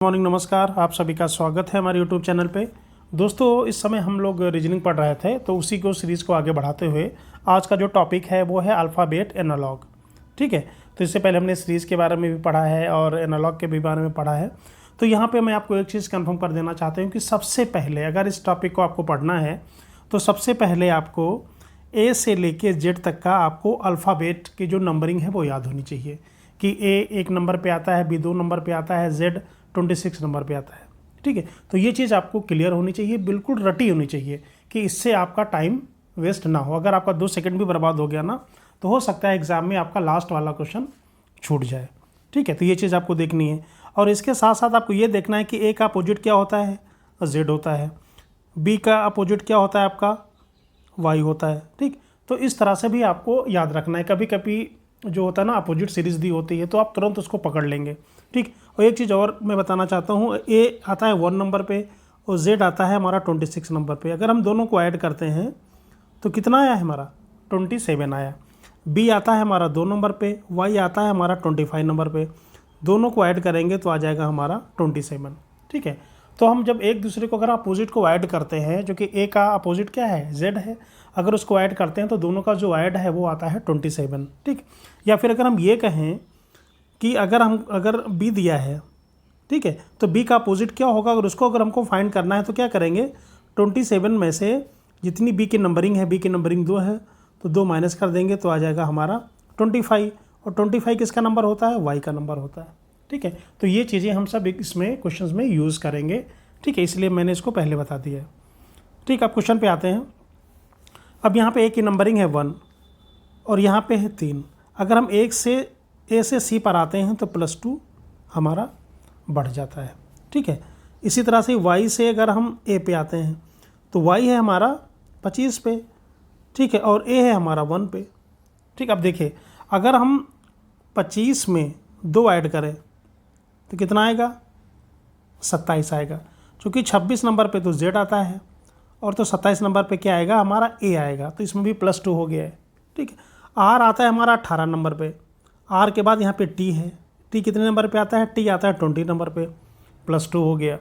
Morning, नमस्कार। आप सभी का स्वागत है हमारे यूट्यूब चैनल पे। दोस्तों, इस समय हम लोग रीजनिंग पढ़ रहे थे, तो उसी को सीरीज़ को आगे बढ़ाते हुए आज का जो टॉपिक है वो है अल्फ़ाबेट एनालॉग। ठीक है, तो इससे पहले हमने सीरीज़ के बारे में भी पढ़ा है और एनालॉग के भी बारे में पढ़ा है। तो यहाँ पे मैं आपको एक चीज़ कंफर्म कर देना चाहता हूँ कि सबसे पहले अगर इस टॉपिक को आपको पढ़ना है तो सबसे पहले आपको ए से लेके जेड तक का आपको अल्फ़ाबेट की जो नंबरिंग है वो याद होनी चाहिए कि ए 1 नंबर पे आता है, बी 2 नंबर पे आता है, जेड 26 नंबर पे आता है। ठीक है, तो ये चीज़ आपको क्लियर होनी चाहिए, बिल्कुल रटी होनी चाहिए कि इससे आपका टाइम वेस्ट ना हो। अगर आपका 2 सेकंड भी बर्बाद हो गया ना तो हो सकता है एग्ज़ाम में आपका लास्ट वाला क्वेश्चन छूट जाए। ठीक है, तो ये चीज़ आपको देखनी है और इसके साथ साथ आपको ये देखना है कि ए का अपोजिट क्या होता है, जेड होता है। बी का अपोजिट क्या होता है, आपका वाई होता है। ठीक, तो इस तरह से भी आपको याद रखना है। कभी कभी जो होता है ना अपोजिट सीरीज दी होती है तो आप तुरंत उसको पकड़ लेंगे। ठीक, और एक चीज़ और मैं बताना चाहता हूँ, ए आता है 1 नंबर पे और जेड आता है हमारा 26 नंबर पे। अगर हम दोनों को ऐड करते हैं तो कितना आया है हमारा, 27 आया। बी आता है हमारा 2 नंबर पे, वाई आता है हमारा 25 नंबर पे। दोनों को ऐड करेंगे तो आ जाएगा हमारा 27। ठीक है, तो हम जब एक दूसरे को अगर अपोजिट को ऐड करते हैं, जो कि ए का अपोजिट क्या है, जेड है, अगर उसको ऐड करते हैं तो दोनों का जो ऐड है वो आता है 27। ठीक, या फिर अगर हम ये कहें कि अगर बी दिया है, ठीक है, तो बी का अपोजिट क्या होगा, अगर हमको फाइंड करना है तो क्या करेंगे, 27 में से जितनी बी की नंबरिंग है, बी की नंबरिंग 2 है तो 2 माइनस कर देंगे तो आ जाएगा हमारा 25। और 25 किसका नंबर होता है, वाई का नंबर होता है। ठीक है, तो ये चीज़ें हम सब इसमें क्वेश्चंस में यूज़ करेंगे। ठीक है, इसलिए मैंने इसको पहले बता दिया है। ठीक, अब क्वेश्चन पे आते हैं। अब यहाँ पे ए की नंबरिंग है 1 और यहाँ पे है 3। अगर हम ए से सी पर आते हैं तो +2 हमारा बढ़ जाता है। ठीक है, इसी तरह से वाई से अगर हम ए पे आते हैं तो वाई है हमारा 25 पे। ठीक है, और ए है हमारा 1 पे। ठीक, अब देखिए अगर हम 25 में 2 ऐड करें तो कितना आएगा, 27 आएगा। क्योंकि 26 नंबर पे तो जेड आता है और तो 27 नंबर पे क्या आएगा, हमारा ए आएगा, तो इसमें भी +2 हो गया है। ठीक है, आर आता है हमारा 18 नंबर पे। आर के बाद यहाँ पे टी है। टी कितने नंबर पे आता है, टी आता है 20 नंबर पे, +2 हो गया।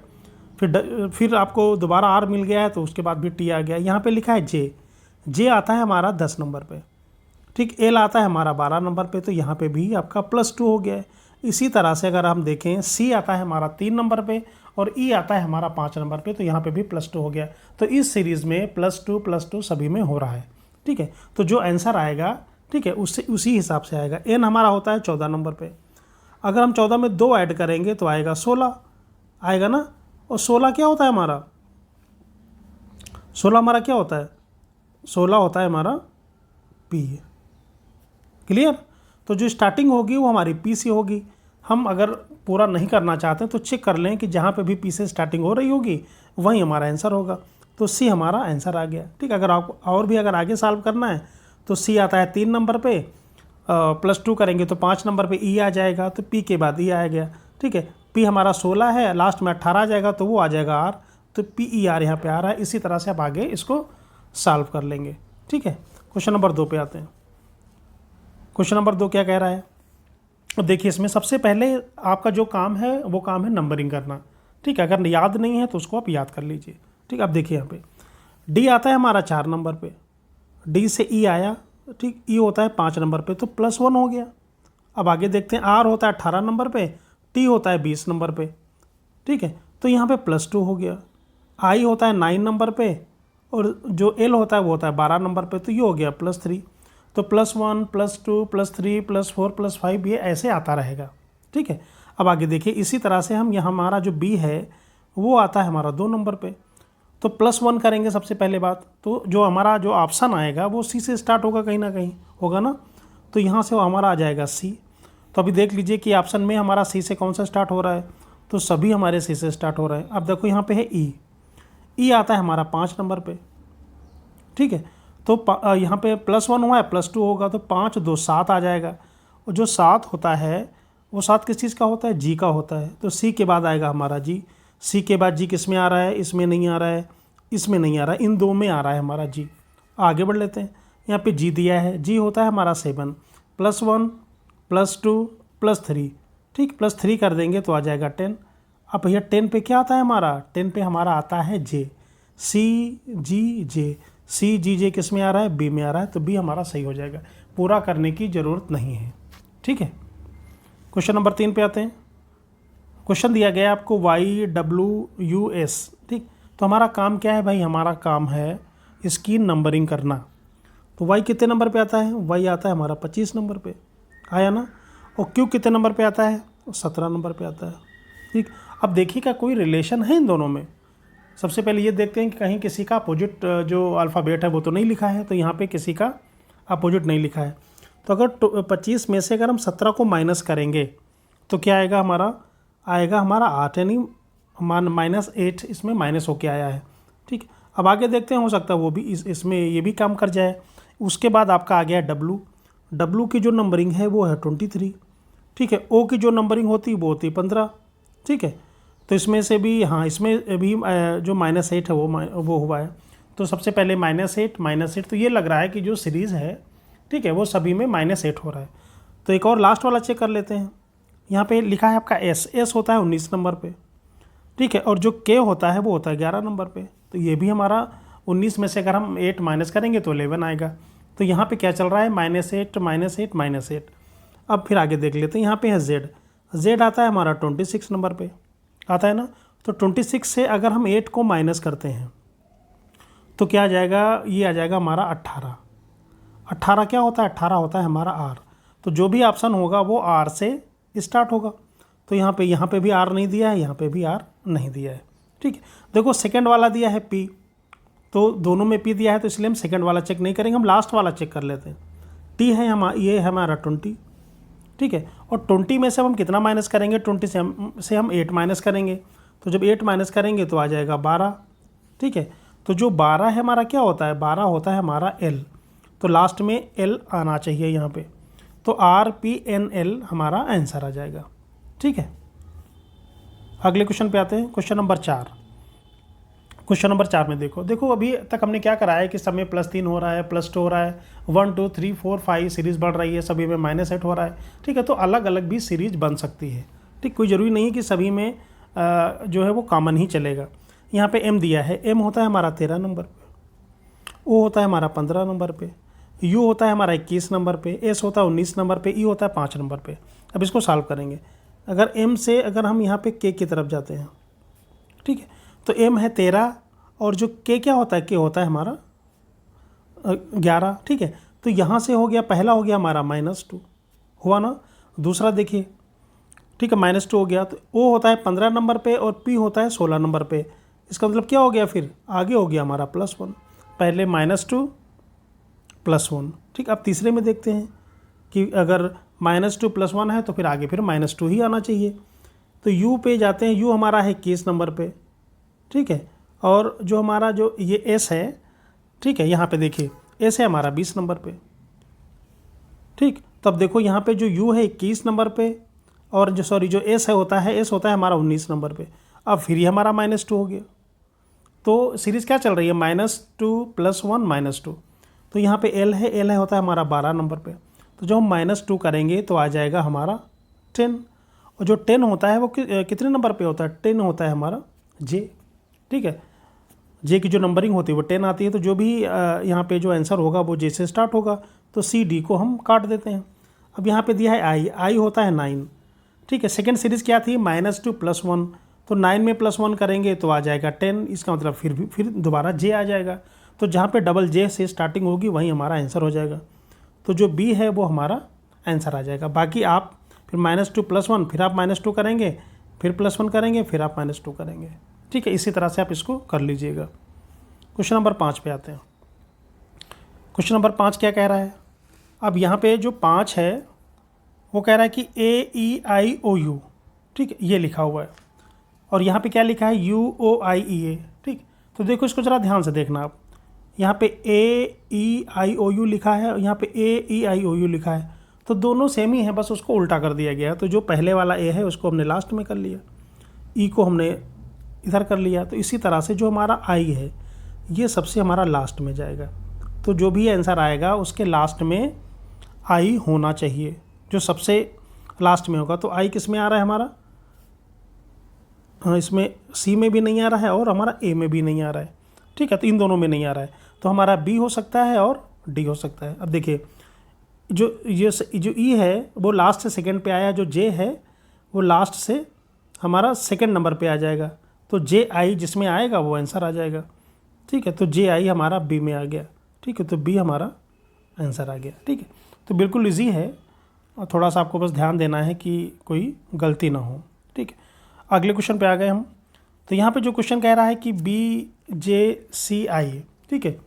फिर आपको दोबारा आर मिल गया है तो उसके बाद भी टी आ गया। यहाँ पे लिखा है जे, जे आता है हमारा 10 नंबर पे। ठीक, एल आता है हमारा 12 नंबर पे, तो यहाँ पे भी आपका +2 हो गया है। इसी तरह से अगर हम देखें, सी आता है हमारा 3 नंबर पे और ई आता है हमारा 5 नंबर पे, तो यहाँ पे भी +2 हो गया। तो इस सीरीज़ में +2 सभी में हो रहा है। ठीक है, तो जो आंसर आएगा, ठीक है, उससे उसी हिसाब से आएगा। एन हमारा होता है 14 नंबर पे। अगर हम 14 में 2 ऐड करेंगे तो आएगा 16 आएगा ना। और 16 क्या होता है हमारा, 16 हमारा क्या होता है, 16 होता है हमारा पी। क्लियर, तो जो स्टार्टिंग होगी वो हमारी पी से होगी। हम अगर पूरा नहीं करना चाहते तो चेक कर लें कि जहाँ पे भी पी से स्टार्टिंग हो रही होगी वहीं हमारा आंसर होगा। तो सी हमारा आंसर आ गया। ठीक, अगर आपको और भी अगर आगे सॉल्व करना है तो सी आता है 3 नंबर पे, +2 करेंगे तो 5 नंबर पे ई आ जाएगा, तो पी के बाद ई आ गया। ठीक है, पी हमारा 16 है, लास्ट में 18 आ जाएगा तो वो आ जाएगा आर, तो पी ई आर यहाँ पे आ रहा है। इसी तरह से आप आगे इसको सॉल्व कर लेंगे। ठीक है, क्वेश्चन नंबर 2 पे आते हैं। क्वेश्चन नंबर 2 क्या कह रहा है, देखिए इसमें सबसे पहले आपका जो काम है वो काम है नंबरिंग करना। ठीक है, अगर याद नहीं है तो उसको आप याद कर लीजिए। ठीक, अब देखिए यहाँ पे डी आता है हमारा 4 नंबर पे, डी से ई आया। ठीक, ई होता है 5 नंबर पे, तो +1 हो गया। अब आगे देखते हैं, आर होता है 18 नंबर पे, टी होता है 20 नंबर पे। ठीक है, तो यहाँ पे +2 हो गया। आई होता है 9 नंबर पे और जो एल होता है वो होता है 12 नंबर पे, तो ये हो गया +3। तो +1 +2 +3 +4 +5 ये ऐसे आता रहेगा। ठीक है, अब आगे देखिए इसी तरह से हम यहाँ हमारा जो बी है वो आता है हमारा 2 नंबर पे, तो +1 करेंगे सबसे पहले बात। तो जो हमारा जो ऑप्शन आएगा वो सी से स्टार्ट होगा, कहीं ना कहीं होगा ना, तो यहाँ से वो हमारा आ जाएगा सी। तो अभी देख लीजिए कि ऑप्शन में हमारा सी से कौन सा स्टार्ट हो रहा है, तो सभी हमारे सी से स्टार्ट हो रहे हैं। अब देखो यहाँ पे है ई, ई आता है हमारा 5 नंबर पे। ठीक है, तो यहाँ पे +1 हुआ है, +2 होगा, तो 5 2 7 आ जाएगा। और जो 7 होता है वो 7 किस चीज़ का होता है, जी का होता है। तो सी के बाद आएगा हमारा जी, सी के बाद जी किस में आ रहा है, इसमें नहीं आ रहा है, इसमें नहीं आ रहा है, इन 2 में आ रहा है हमारा जी। आगे बढ़ लेते हैं, यहाँ पे जी दिया है, जी होता है हमारा 7, +1 +2 +3। ठीक, +3 कर देंगे तो आ जाएगा 10। अब भैया 10 पे क्या आता है हमारा, 10 पे हमारा आता है जे, सी जी जे, सी जी जे किस में आ रहा है, बी में आ रहा है, तो बी हमारा सही हो जाएगा, पूरा करने की ज़रूरत नहीं है। ठीक है, क्वेश्चन नंबर 3 पे आते हैं। क्वेश्चन दिया गया है आपको YWUS। ठीक, तो हमारा काम क्या है भाई, हमारा काम है इसकी नंबरिंग करना। तो Y कितने नंबर पे आता है, Y आता है हमारा 25 नंबर पे, आया ना। और Q कितने नंबर पे आता है, 17 नंबर पे आता है। ठीक, अब देखिएगा कोई रिलेशन है इन दोनों में। सबसे पहले ये देखते हैं कि कहीं किसी का अपोजिट जो अल्फ़ाबेट है वो तो नहीं लिखा है, तो यहाँ पे किसी का अपोजिट नहीं लिखा है। तो अगर 25 में से अगर हम 17 को माइनस करेंगे तो क्या आएगा हमारा, आएगा हमारा 8, यानी -8 इसमें माइनस होके आया है। ठीक, अब आगे देखते हैं, हो सकता है वो भी इसमें ये भी काम कर जाए। उसके बाद आपका आ गया डब्लू की जो नंबरिंग है वो है 23। ठीक है, ओ की जो नंबरिंग होती है वो होती है 15। ठीक है, तो इसमें से भी, हाँ इसमें भी जो -8 है वो हुआ है। तो सबसे पहले -8 तो ये लग रहा है कि जो सीरीज़ है, ठीक है, वो सभी में -8 हो रहा है। तो एक और लास्ट वाला चेक कर लेते हैं। यहाँ पे लिखा है आपका एस होता है 19 नंबर पे। ठीक है, और जो के होता है वो होता है 11 नंबर पे। तो ये भी हमारा 19 में से अगर हम 8 माइनस करेंगे तो 11 आएगा। तो यहाँ पे क्या चल रहा है, -8। अब फिर आगे देख लेते हैं, यहाँ पे है जेड आता है हमारा 26 नंबर पे, आता है ना। तो 26 से अगर हम 8 को माइनस करते हैं तो क्या आ जाएगा, ये आ जाएगा हमारा 18 क्या होता है, 18 होता है हमारा आर। तो जो भी ऑप्शन होगा वो आर से स्टार्ट होगा। तो यहाँ पे भी आर नहीं दिया है, यहाँ पे भी आर नहीं दिया है। ठीक है, देखो सेकंड वाला दिया है पी, तो दोनों में पी दिया है, तो इसलिए हम सेकंड वाला चेक नहीं करेंगे, हम लास्ट वाला चेक कर लेते हैं। टी है ये है हमारा 20। ठीक है, और 20 में से हम कितना माइनस करेंगे, 20 से हम 8 माइनस करेंगे। तो जब 8 माइनस करेंगे तो आ जाएगा 12। ठीक है, तो जो 12 है हमारा क्या होता है, 12 होता है हमारा एल। तो लास्ट में एल आना चाहिए यहाँ पे। तो RPNL हमारा आंसर आ जाएगा। ठीक है, अगले क्वेश्चन पे आते हैं। क्वेश्चन नंबर 4 में देखो अभी तक हमने क्या कराया है कि सब में +3 हो रहा है, +2 हो रहा है, 1 2 3 4 5 सीरीज़ बढ़ रही है, सभी में -8 हो रहा है। ठीक है, तो अलग अलग भी सीरीज बन सकती है। ठीक, कोई ज़रूरी नहीं है कि सभी में जो है वो कॉमन ही चलेगा। यहाँ पे M दिया है, M होता है हमारा 13 नंबर पे, O होता है हमारा 15 नंबर पे, U होता है हमारा 21 नंबर पे, S होता है 19 नंबर पे, E होता है 5 नंबर पे। अब इसको सॉल्व करेंगे। अगर M से अगर हम यहाँ पे K की तरफ जाते हैं, ठीक है, तो M है 13 और जो K क्या होता है, K होता है हमारा 11। ठीक है, तो यहाँ से हो गया, पहला हो गया हमारा -2 हुआ ना। दूसरा देखिए, ठीक है, -2 हो गया। तो O होता है 15 नंबर पे और P होता है 16 नंबर पे। इसका मतलब क्या हो गया, फिर आगे हो गया हमारा +1, पहले -2 +1। ठीक, अब तीसरे में देखते हैं कि अगर -2 +1 है तो फिर आगे फिर -2 ही आना चाहिए। तो U पे जाते हैं, U हमारा है 21 नंबर पे। ठीक है, और जो हमारा जो ये S है, ठीक है, यहाँ पे देखिए S है हमारा 20 नंबर पे। ठीक, तब देखो यहाँ पे जो U है 21 नंबर पे और जो जो S है हमारा 19 नंबर पे। अब फिर ये हमारा -2 हो गया। तो सीरीज़ क्या चल रही है, -2 +1 -2। तो यहाँ पे L है होता है हमारा 12 नंबर पे। तो जब हम -2 करेंगे तो आ जाएगा हमारा 10। और जो 10 होता है वो कितने नंबर पे होता है, 10 होता है हमारा J। ठीक है, J की जो नंबरिंग होती है वो 10 आती है। तो जो भी यहाँ पे जो आंसर होगा वो J से स्टार्ट होगा। तो CD को हम काट देते हैं। अब यहाँ पे दिया है I होता है 9। ठीक है, सेकेंड सीरीज़ क्या थी, -2 +1। तो 9 में +1 करेंगे तो आ जाएगा 10। इसका मतलब फिर दोबारा J आ जाएगा। तो जहाँ पे J से स्टार्टिंग होगी वहीं हमारा आंसर हो जाएगा। तो जो B है वो हमारा आंसर आ जाएगा। बाकी आप फिर -2 +1, फिर आप -2 करेंगे, फिर +1 करेंगे, फिर आप -2 करेंगे। ठीक है, इसी तरह से आप इसको कर लीजिएगा। क्वेश्चन नंबर 5 पे आते हैं। क्वेश्चन नंबर 5 क्या कह रहा है, अब यहाँ पे जो 5 है वो कह रहा है कि AEIOU। ठीक है, ये लिखा हुआ है और यहाँ पे क्या लिखा है, UOIEA। ठीक, तो देखो इसको ज़रा ध्यान से देखना आप। यहाँ पे AEIOU लिखा है और यहाँ पे AEIOU लिखा है, तो दोनों सेम ही है, बस उसको उल्टा कर दिया गया। तो जो पहले वाला A है उसको हमने लास्ट में कर लिया, E को हमने इधर कर लिया। तो इसी तरह से जो हमारा I है ये सबसे हमारा लास्ट में जाएगा। तो जो भी आंसर आएगा उसके लास्ट में I होना चाहिए, जो सबसे लास्ट में होगा। तो I किस में आ रहा है हमारा, हाँ, इसमें सी में भी नहीं आ रहा है और हमारा ए में भी नहीं आ रहा है। ठीक है, तो इन दोनों में नहीं आ रहा है, तो हमारा बी हो सकता है और डी हो सकता है। अब देखिए जो ई है वो लास्ट से सेकंड पे आया, जो जे है वो लास्ट से हमारा सेकंड नंबर पे आ जाएगा, तो जे आई जिसमें आएगा वो आंसर आ जाएगा। ठीक है, तो जे आई हमारा बी में आ गया। ठीक है, तो बी हमारा आंसर आ गया। ठीक है, तो बिल्कुल इजी है, और थोड़ा सा आपको बस ध्यान देना है कि कोई गलती ना हो। ठीक है, अगले क्वेश्चन पे आ गए हम। तो यहाँ पे जो क्वेश्चन कह रहा है कि बी जे सी आई, ठीक है,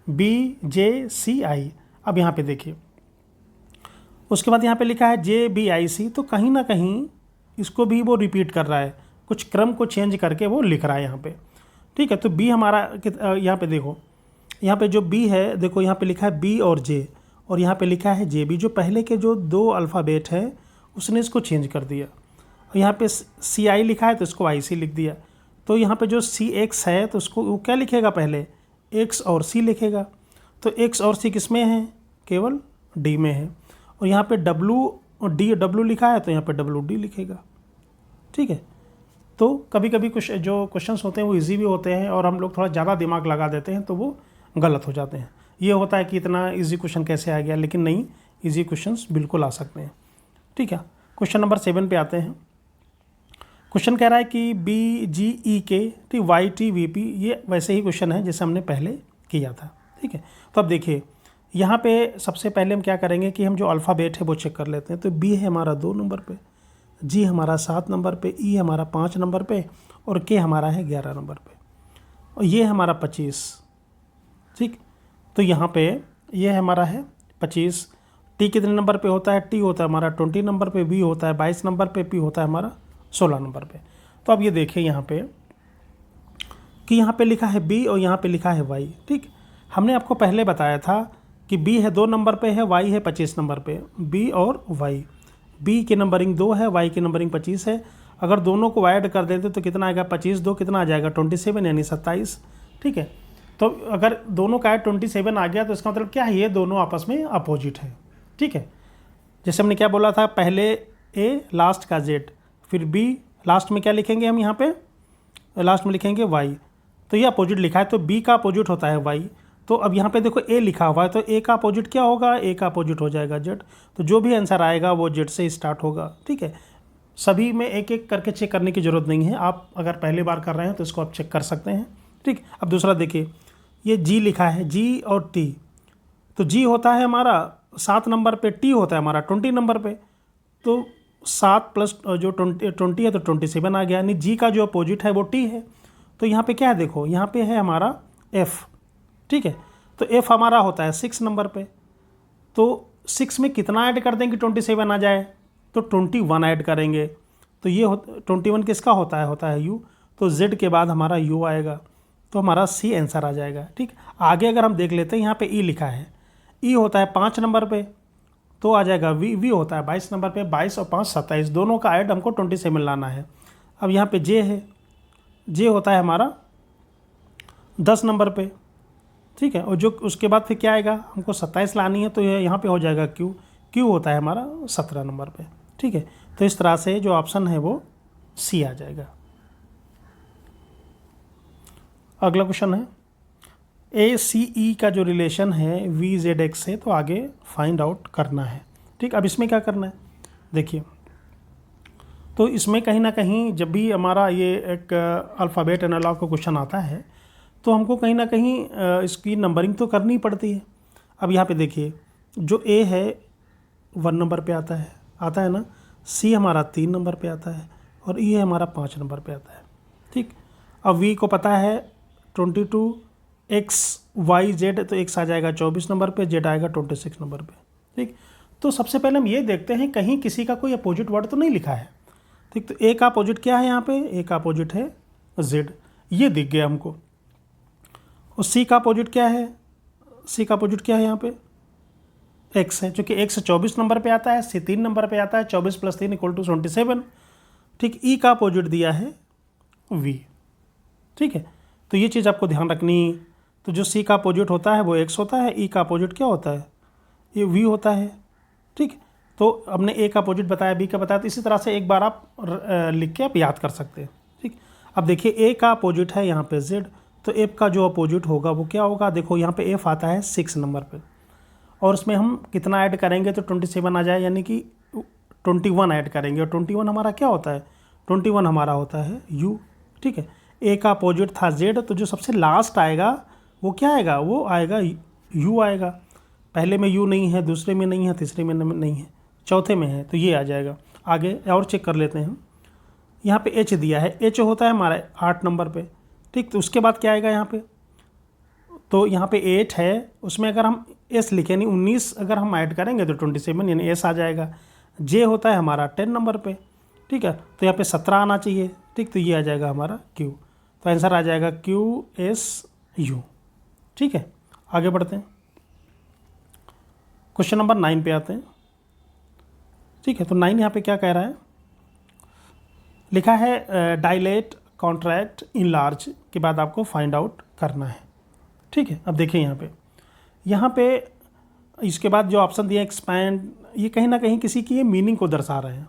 बी जे सी आई। अब यहाँ पे देखिए, उसके बाद यहाँ पे लिखा है जे बी आई सी, तो कहीं ना कहीं इसको भी वो रिपीट कर रहा है, कुछ क्रम को चेंज करके वो लिख रहा है यहाँ पे। ठीक है, तो बी हमारा यहाँ पे देखो, यहाँ पे जो बी है, देखो यहाँ पे लिखा है बी और जे, और यहाँ पे लिखा है जे बी। जो पहले के जो दो अल्फ़ाबेट है उसने इसको चेंज कर दिया। और यहाँ पे सी आई लिखा है तो इसको आई सी लिख दिया। तो यहाँ पे जो सी एक्स है तो उसको वो क्या लिखेगा, पहले एक्स और सी लिखेगा। तो एक्स और सी किस में है, केवल डी में है। और यहाँ पे डब्लू और डी, डब्लू लिखा है तो यहाँ पे डब्लू डी लिखेगा। ठीक है, तो कभी कभी कुछ जो क्वेश्चंस होते हैं वो इजी भी होते हैं, और हम लोग थोड़ा ज़्यादा दिमाग लगा देते हैं तो वो गलत हो जाते हैं। ये होता है कि इतना इजी क्वेश्चन कैसे आ गया, लेकिन नहीं, इजी क्वेश्चंस बिल्कुल आ सकते हैं। ठीक है, क्वेश्चन नंबर 7 पे आते हैं। क्वेश्चन कह रहा है कि B G E K T Y T V P, ये वैसे ही क्वेश्चन है जैसे हमने पहले किया था। ठीक है, तो अब देखिए यहाँ पे सबसे पहले हम क्या करेंगे कि हम जो अल्फ़ाबेट है वो चेक कर लेते हैं। तो बी है हमारा 2 नंबर पे, जी हमारा 7 नंबर पे, ई हमारा 5 नंबर पे, और के हमारा है 11 नंबर पे, और ये हमारा 25। ठीक, तो यहाँ पे ये हमारा है 25। टी कितने नंबर पे होता है, टी होता है हमारा 20 नंबर पे, बी होता है 22 नंबर पे, पी होता है हमारा 16 नंबर पे। तो अब ये देखें यहाँ पे कि यहाँ पे लिखा है बी और यहाँ पे लिखा है वाई। ठीक, हमने आपको पहले बताया था कि बी है 2 नंबर पे है, वाई है 25 नंबर पे। बी और वाई, बी की नंबरिंग 2 है, वाई की नंबरिंग 25 है। अगर दोनों को ऐड कर देते तो कितना आएगा, 25 2 कितना आ जाएगा, 27 यानी 27। ठीक है, तो अगर दोनों का ऐड 27 आ गया तो इसका मतलब क्या है, ये दोनों आपस में अपोजिट है। ठीक है, जैसे हमने क्या बोला था, पहले ए लास्ट का जेड, फिर बी लास्ट में क्या लिखेंगे हम, यहाँ पे लास्ट में लिखेंगे वाई। तो ये अपोजिट लिखा है, तो बी का अपोजिट होता है वाई। तो अब यहाँ पे देखो ए लिखा हुआ है, तो ए का अपोजिट क्या होगा, ए का अपोजिट हो जाएगा जेड। तो जो भी आंसर आएगा वो जेड से स्टार्ट होगा। ठीक है, सभी में एक एक करके चेक करने की ज़रूरत नहीं है, आप अगर पहली बार कर रहे हैं तो इसको आप चेक कर सकते हैं। ठीक, अब दूसरा देखिए, ये जी लिखा है, जी और टी। तो जी होता है हमारा 7 नंबर पे, टी होता है हमारा 20 नंबर पे। तो 7 प्लस जो 20 है तो 27 आ गया, यानी जी का जो अपोजिट है वो टी है। तो यहाँ पे क्या है, देखो यहाँ पे है हमारा एफ़। ठीक है, तो एफ़ हमारा होता है 6 नंबर पे। तो 6 में कितना ऐड कर देंगे 27 आ जाए, तो 21 ऐड करेंगे। तो ये 21 किसका होता है यू। तो जेड के बाद हमारा यू आएगा, तो हमारा सी आंसर आ जाएगा। ठीक, आगे अगर हम देख लेते हैं, यहाँ पे ई लिखा है, ई होता है 5 नंबर पे, तो आ जाएगा वी। वी होता है 22 नंबर पे, 22 और 5 27, दोनों का ऐड हमको 27 लाना है। अब यहाँ पे जे है, जे होता है हमारा 10 नंबर पे। ठीक है, और जो उसके बाद फिर क्या आएगा, हमको 27 लानी है, तो यहाँ पे हो जाएगा क्यू। क्यू होता है हमारा 17 नंबर पे। ठीक है, तो इस तरह से जो ऑप्शन है वो सी आ जाएगा। अगला क्वेश्चन है, ए सी ई का जो रिलेशन है वी जेड एक्स से, तो आगे फाइंड आउट करना है। ठीक, अब इसमें क्या करना है, देखिए, तो इसमें कहीं ना कहीं जब भी हमारा ये एक अल्फ़ाबेट एनालॉग का क्वेश्चन आता है तो हमको कहीं ना कहीं इसकी नंबरिंग तो करनी पड़ती है। अब यहाँ पे देखिए, जो ए है 1 नंबर पे आता है ना, सी हमारा 3 नंबर पे आता है, और ई है हमारा 5 नंबर पे आता है। ठीक, अब वी को पता है 22 एक्स वाई जेड, तो एक्स आ जाएगा 24 नंबर पे, जेड आएगा 26 नंबर पे। ठीक, तो सबसे पहले हम ये देखते हैं कहीं किसी का कोई अपोजिट वर्ड तो नहीं लिखा है। ठीक, तो ए का अपोजिट क्या है, यहाँ पे ए का अपोजिट है जेड, ये दिख गया हमको। और सी का अपोजिट क्या है, सी का अपोजिट क्या है, यहाँ पे एक्स है, चूँकि एक्स 24 नंबर पे आता है, सी 3 नंबर पे आता है, 24 + 3 = 27। ठीक, ई का अपोजिट दिया है वी। ठीक है, तो ये चीज़ आपको ध्यान रखनी। तो जो सी का अपोजिट होता है वो एक्स होता है, ई का अपोजिट क्या होता है, ये वी होता है। ठीक, तो हमने ए का अपोजिट बताया, बी का बताया, तो इसी तरह से एक बार आप लिख के आप याद कर सकते हैं। ठीक, अब देखिए ए का अपोजिट है यहाँ पे जेड, तो एफ का जो अपोजिट होगा वो क्या होगा, देखो यहाँ पे एफ आता है 6 नंबर पे, और उसमें हम कितना ऐड करेंगे तो 27 आ जाए, यानी कि 21 ऐड करेंगे, और 21 हमारा क्या होता है, 21 हमारा होता है यू। ठीक है, ए का अपोजिट था जेड, तो जो सबसे लास्ट आएगा वो क्या आएगा, वो आएगा यू आएगा। पहले में यू नहीं है, दूसरे में नहीं है, तीसरे में नहीं है, चौथे में है, तो ये आ जाएगा। आगे और चेक कर लेते हैं हम, यहाँ पे एच दिया है, एच होता है हमारा 8 नंबर पे। ठीक, तो उसके बाद क्या आएगा यहाँ पे, तो यहाँ पे 8 है, उसमें अगर हम एस लिखें, यानी 19 अगर हम ऐड करेंगे तो 27, यानी एस आ जाएगा। जे होता है हमारा 10 नंबर पे। ठीक है, तो यहाँ पे 17 आना चाहिए। ठीक, तो ये आ जाएगा हमारा क्यू, तो आंसर आ जाएगा क्यू एस यू। ठीक है, आगे बढ़ते हैं, क्वेश्चन नंबर 9 पे आते हैं। ठीक है, तो 9 यहाँ पे क्या कह रहा है, लिखा है डायलेट, कॉन्ट्रैक्ट, इनलार्ज के बाद आपको फाइंड आउट करना है। ठीक है, अब देखिए यहाँ पे इसके बाद जो ऑप्शन दिया एक्सपैंड, ये कहीं ना कहीं किसी की ये मीनिंग को दर्शा रहे हैं।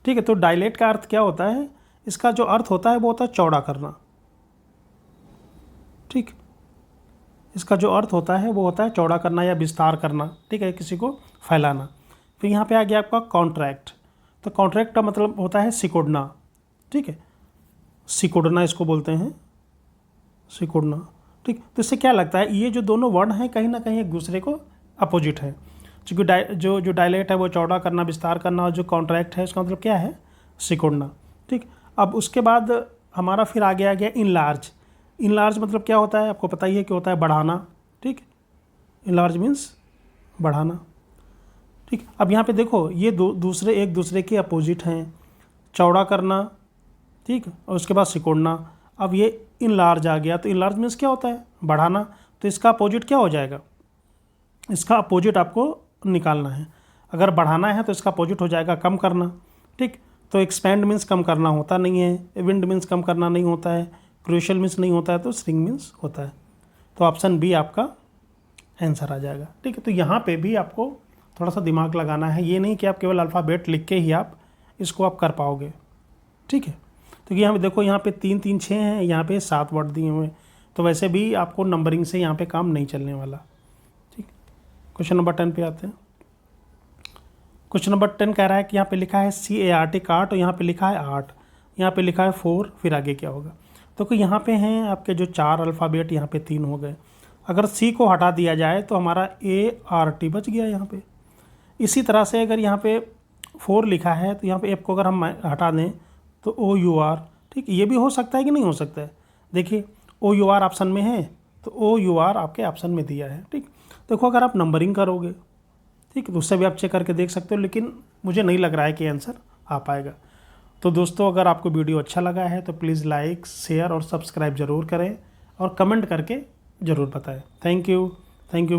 ठीक है, तो डायलेट का अर्थ क्या होता है, इसका जो अर्थ होता है वो होता है चौड़ा करना। ठीक, इसका जो अर्थ होता है वो होता है चौड़ा करना या विस्तार करना। ठीक है, किसी को फैलाना। फिर यहाँ पे आ गया आपका कॉन्ट्रैक्ट, तो कॉन्ट्रैक्ट का मतलब होता है सिकोड़ना। ठीक है, सिकोड़ना इसको बोलते हैं, सिकोड़ना। ठीक, तो इससे क्या लगता है, ये जो दोनों वर्ड हैं कहीं ना कहीं एक दूसरे को अपोजिट है, क्योंकि जो डायलेट है वो चौड़ा करना, विस्तार करना, और जो कॉन्ट्रैक्ट है उसका मतलब क्या है, सिकोड़ना। ठीक, अब उसके बाद हमारा फिर आगे आ गया इनलार्ज। इनलार्ज मतलब क्या होता है, आपको पता ही है कि होता है बढ़ाना। ठीक, इनलार्ज मीन्स बढ़ाना। ठीक, अब यहाँ पे देखो ये दूसरे एक दूसरे के अपोजिट हैं, चौड़ा करना, ठीक, और उसके बाद सिकोड़ना। अब ये इनलार्ज आ गया, तो इनलार्ज मीन्स क्या होता है, बढ़ाना, तो इसका अपोजिट क्या हो जाएगा, इसका अपोजिट आपको निकालना है। अगर बढ़ाना है तो इसका अपोजिट हो जाएगा कम करना। ठीक, तो एक्सपैंड मीन्स कम करना होता नहीं है, विंड मीन्स कम करना नहीं होता है, क्रूशियल मीन्स नहीं होता है, तो स्ट्रिंग मीन्स होता है। तो ऑप्शन बी आपका आंसर आ जाएगा। ठीक है, तो यहाँ पे भी आपको थोड़ा सा दिमाग लगाना है, ये नहीं कि आप केवल अल्फ़ाबेट लिख के ही आप इसको आप कर पाओगे। ठीक है, तो यहाँ पे देखो, यहाँ पे 3 3 6 हैं, यहाँ पे 7 वर्ड दिए हुए हैं, तो वैसे भी आपको नंबरिंग से यहाँ पे काम नहीं चलने वाला। ठीक, क्वेश्चन नंबर 10 पे आते हैं। क्वेश्चन नंबर 10 कह रहा है कि यहाँ पे लिखा है CART काट, और यहाँ पे लिखा है 8, यहाँ पे लिखा है 4, फिर आगे क्या होगा। तो यहाँ पे हैं आपके जो 4 अल्फ़ाबेट, यहाँ पे 3 हो गए। अगर C को हटा दिया जाए तो हमारा ART बच गया यहाँ पे। इसी तरह से अगर यहाँ पे 4 लिखा है तो यहाँ पे F को अगर हम हटा दें तो OUR। ठीक, ये भी हो सकता है कि नहीं हो सकता है, देखिए OUR ऑप्शन में है, तो OUR आपके ऑप्शन में दिया है। ठीक, देखो अगर आप नंबरिंग करोगे, ठीक, तो उससे भी आप चेक करके देख सकते हो, लेकिन मुझे नहीं लग रहा है कि आंसर आ पाएगा। तो दोस्तों, अगर आपको वीडियो अच्छा लगा है तो प्लीज़ लाइक, शेयर और सब्सक्राइब ज़रूर करें, और कमेंट करके ज़रूर बताएं। Thank you.